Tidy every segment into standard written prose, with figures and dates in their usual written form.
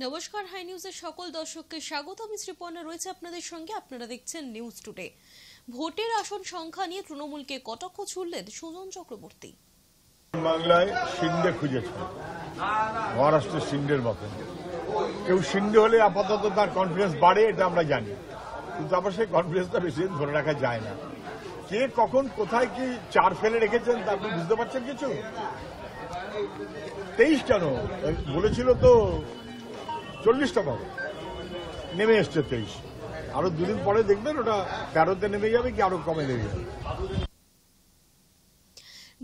নমস্কার, হাই নিউজের সকল দর্শককে স্বাগত। আমি শ্রীপর্ণা রয়েছে আপনাদের সঙ্গে। আপনারা দেখছেন নিউজ টুডে। ভোটের আসন সংখ্যা নিয়ে তৃণমূলকে কটাক্ষ ছুড়লেন সুজন চক্রবর্তী। বাংলায় শিন্ডে খুঁজেছে, মহারাষ্ট্রের শিন্ডের মতন কেউ শিন্ডে হলে আপাতত তার কনফিডেন্স বাড়ে, এটা আমরা জানি, কিন্তু আবার সেই কনফিডেন্সটা বেশি দিন ধরে রাখা যায় না। কে কখন কোথায় কি চার ফেলে রেখেছেন তা আপনি বুঝতে পারছেন কিছু? 23 কেন বলেছিল তো 40টা পাবে, নেমে এসছে 23। আরো দুদিন পরে দেখবেন ওটা 13তে নেমে যাবে কি আরো কমে নেমে যাবে।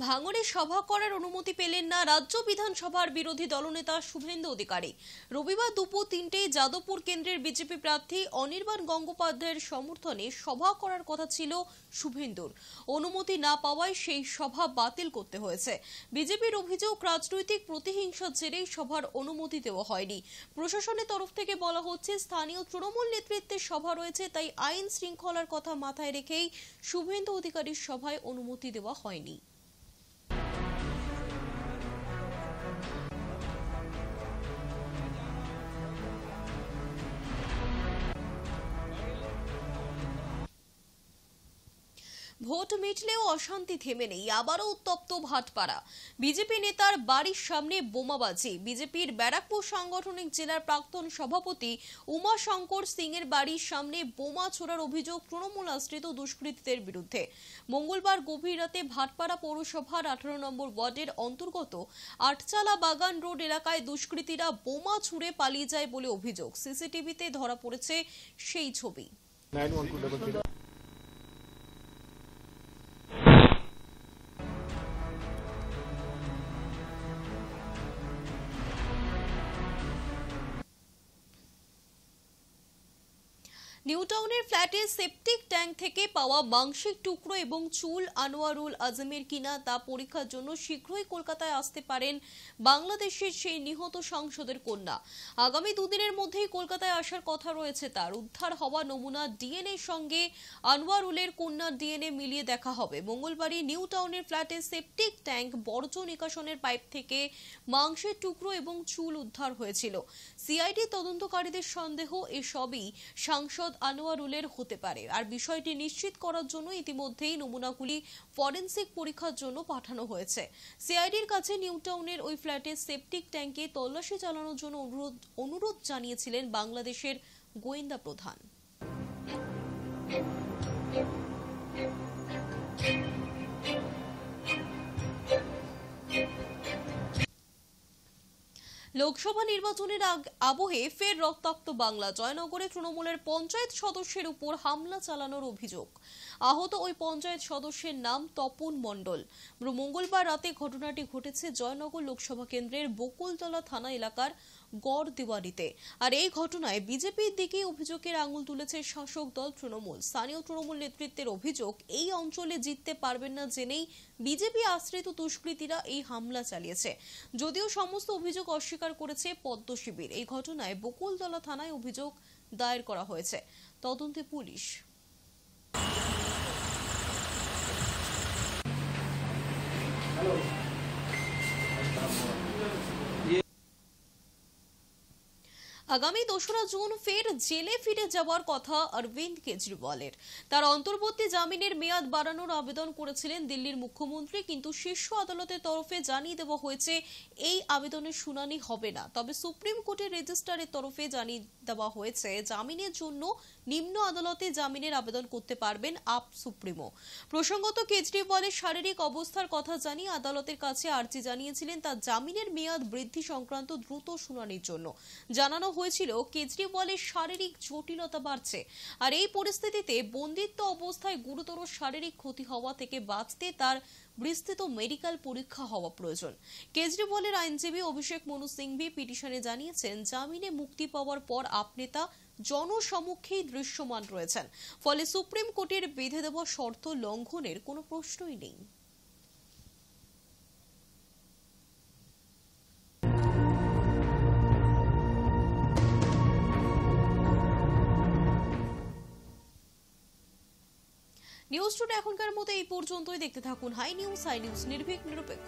ভাঙড়ে সভা করার অনুমতি পেলেন না রাজ্য বিধানসভার বিরোধী দলনেতা শুভেন্দু অধিকারী। রবিবার দুপুর 3টায় যাদবপুর কেন্দ্রের বিজেপি প্রার্থী অনির্বাণ গঙ্গোপাধ্যায়ের সমর্থনে সভা করার কথা ছিল শুভেন্দুর। অনুমতি না পাওয়ায় সেই সভা বাতিল করতে হয়েছে। বিজেপির অভিযোগ, রাজনৈতিক প্রতিহিংসার জেরেই সভার অনুমতি দেওয়া হয়নি। প্রশাসনের তরফ থেকে বলা হচ্ছে, স্থানীয় তৃণমূল নেতৃত্বের সভা রয়েছে, তাই আইন শৃঙ্খলার কথা মাথায় রেখেই শুভেন্দু অধিকারীর সভায় অনুমতি দেওয়া হয়নি। ভোট মিটলেও অশান্তি থেমে নেই, আবারও উত্তপ্ত ভাটপাড়া। বিজেপি নেতার বাড়ির সামনে বোমাবাজি। বিজেপির ব্যারাকপুর সাংগঠনিক জেলার প্রাক্তন সভাপতি উমাশঙ্কর সিং এর বাড়ির সামনে বোমা ছোড়ার অভিযোগ তৃণমূল আশ্রিত দুষ্কৃতীদের বিরুদ্ধে। মঙ্গলবার গভীর রাতে ভাটপাড়া পৌরসভার 18 নম্বর ওয়ার্ডের অন্তর্গত আটচালা বাগান রোড এলাকায় দুষ্কৃতীরা বোমা ছুড়ে পালিয়ে যায় বলে অভিযোগ। সিসিটিভিতে ধরা পড়েছে সেই ছবি। নিউটাউনের ফ্ল্যাটে সেপটিক ট্যাঙ্ক থেকে পাওয়া মাংসের টুকরো এবং চুল আনোয়ারুল আজমের কিনা তা পরীক্ষার জন্য শীঘ্রই কলকাতায় আসতে পারেন বাংলাদেশের সেই নিহত সাংসদের কন্যা। আগামী দুদিনের মধ্যেই কলকাতায় আসার কথা রয়েছে তার। উদ্ধার হওয়া নমুনা ডিএনএর সঙ্গে আনোয়ারুলের কন্যার ডিএনএ মিলিয়ে দেখা হবে। মঙ্গলবারই নিউটাউনের ফ্ল্যাটে সেপটিক ট্যাঙ্ক, বর্জ্য নিকাশনের পাইপ থেকে মাংসের টুকরো এবং চুল উদ্ধার হয়েছিল। সিআইডি তদন্তকারীদের সন্দেহ এসবই সাংসদ আনোয়ারুলের হতে পারে। আর বিষয়টি নিশ্চিত করার জন্য ইতিমধ্যেই নমুনাগুলি ফরেনসিক পরীক্ষার জন্য পাঠানো হয়েছে। সিআইডির কাছে নিউটাউনের ওই ফ্ল্যাটের সেপটিক ট্যাঙ্কে তল্লাশি চালানোর জন্য অনুরোধ জানিয়েছিলেন বাংলাদেশের গোয়েন্দা প্রধান। লোকসভা নির্বাচনের আবহে ফের রক্তাক্ত বাংলা। জয়নগরে তৃণমূলের পঞ্চায়েত সদস্যের উপর হামলা চালানোর অভিযোগ। আহত ওই পঞ্চায়েত সদস্যের নাম তপন মণ্ডল। মঙ্গলবার রাতে ঘটনাটি ঘটেছে জয়নগর লোকসভা কেন্দ্রের বকুলতলা থানা এলাকার গড় দেওয়ানিতে। আর এই ঘটনায় বিজেপির দিকে অভিযোগের আঙুল তুলেছে শাসক দল তৃণমূল। স্থানীয় তৃণমূল নেতৃত্বের অভিযোগ, এই অঞ্চলে জিততে পারবেন না জেনেই বিজেপি আশ্রিত দুষ্কৃতীরা এই হামলা চালিয়েছে। যদিও সমস্ত অভিযোগ অস্বীকার করেছে পদ্ম শিবির। এই ঘটনায় বকুলতলা থানায় অভিযোগ দায়ের করা হয়েছে। তদন্তে পুলিশ। আগামী 2রা জুন ফের জেলে ফিরে যাওয়ার কথা অরবিন্দ কেজরিওয়ালের। তার অন্তর্বর্তী জামিনের মেয়াদ বাড়ানোর আবেদন করেছিলেন দিল্লির মুখ্যমন্ত্রী, কিন্তু শীর্ষ আদালতের তরফে জানিয়ে দেওয়া হয়েছে এই আবেদনের শুনানি হবে না। তবে সুপ্রিম কোর্টের রেজিস্ট্রারের তরফে জানিয়ে দেওয়া হয়েছে জামিনের জন্য নিম্ন আদালতে জামিনের আবেদন করতে পারবেন আপ সুপ্রিমো। প্রসঙ্গত, কেজরিওয়ালের শারীরিক অবস্থার কথা জানিয়ে আদালতের কাছে আর্জি জানিয়েছিলেন তার জামিনের মেয়াদ বৃদ্ধি সংক্রান্ত দ্রুত শুনানির জন্য। জানানো হয়েছিল কেজরিওয়ালের শারীরিক জটিলতা বাড়ছে, আর এই পরিস্থিতিতে বন্দিত্ব অবস্থায় গুরুতর শারীরিক ক্ষতি হওয়া থেকে বাঁচতে তার বিস্তৃত মেডিকেল পরীক্ষা হওয়া প্রয়োজন। কেজরিওয়ালের আইনজীবী অভিষেক মনু সিংভি পিটিশনে জানিয়েছেন, জামিনে মুক্তি পাওয়ার পর আপ নেতা জনসমক্ষেই দৃশ্যমান রয়েছেন, ফলে সুপ্রিম কোর্টের বেঁধে দেওয়া শর্ত লঙ্ঘনের কোনো প্রশ্নই নেই। নিউজ টুডে এখনকার মতো এই পর্যন্তই। দেখতে থাকুন হাই নিউজ নির্ভীক নিরপেক্ষ।